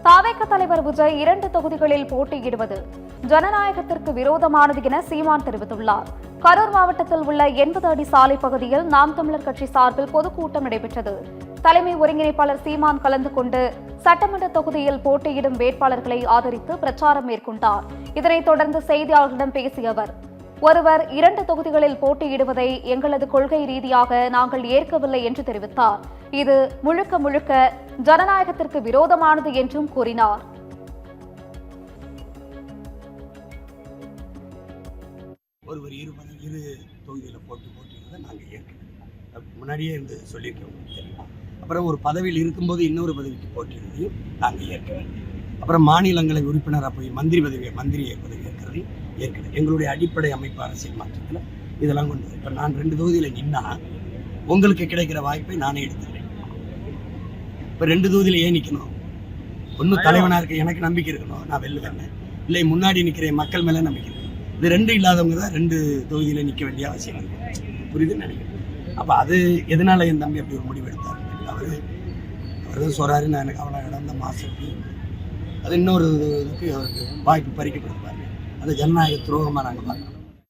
தாவேக தலைவர் விஜய் 2 தொகுதிகளில் போட்டியிடுவது ஜனநாயகத்திற்கு விரோதமானது என சீமான் தெரிவித்துள்ளார். கரூர் மாவட்டத்தில் உள்ள 80 அடி சாலை பகுதியில் நாம் தமிழர் கட்சி சார்பில் பொதுக்கூட்டம் நடைபெற்றது. தலைமை ஒருங்கிணைப்பாளர் சீமான் கலந்து கொண்டு சட்டமன்ற தொகுதியில் போட்டியிடும் வேட்பாளர்களை ஆதரித்து பிரச்சாரம் மேற்கொண்டார். இதனைத் தொடர்ந்து செய்தியாளர்களிடம் பேசிய அவர், ஒருவர் 2 தொகுதிகளில் போட்டியிடுவதை எங்களது கொள்கை ரீதியாக நாங்கள் ஏற்கவில்லை என்று தெரிவித்தார். இது முழுக்க முழுக்க ஜனநாயகத்திற்கு விரோதமானது என்றும் கூறினார். ஒருவர் இரு தொகுதியில் போட்டியிடுவதை நாங்கள் ஏற்கனவே முன்னாடியே இருந்து சொல்லியிருக்கோம். அப்புறம் ஒரு பதவியில் இருக்கும்போது இன்னொரு பதவிக்கு போட்டியிடுவதையும் நாங்கள் ஏற்கனவே. அப்புறம் மாநிலங்களை உறுப்பினராக போய் மந்திரி பதவி ஏற்கிறது ஏற்கனவே. எங்களுடைய அடிப்படை அமைப்பு அரசியல் மாற்றத்தில் இதெல்லாம் கொண்டு இப்போ நான் 2 தொகுதியில் நின்னா உங்களுக்கு கிடைக்கிற வாய்ப்பை நானே எடுத்துக்கிறேன். இப்போ 2 தொகுதியில் ஏன் நிற்கணும்? ஒன்றும் தலைவனாக இருக்க எனக்கு நம்பிக்கை இருக்கணும், நான் வெல்லுவேன். இல்லை முன்னாடி நிற்கிற மக்கள் மேலே நம்பிக்கை இருக்கணும். இது 2 இல்லாதவங்க தான் 2 தொகுதியில் நிற்க வேண்டிய அவசியம் இருக்கு. புரியுதுன்னு நினைக்கிறேன். அப்போ அது எதனால என் தம்பி அப்படி ஒரு முடிவு எடுத்தார்? அவர் தான் சொல்கிறாரு, நான் எனக்கு அவ்வளோ இடம் தான் மாசத்துக்கு அது இன்னொரு இதுக்கு அவருக்கு வாய்ப்பு பறிக்கப்படுவாங்க. அது ஜனநாயக துரோகமாக நாங்கள் பார்க்குறோம்.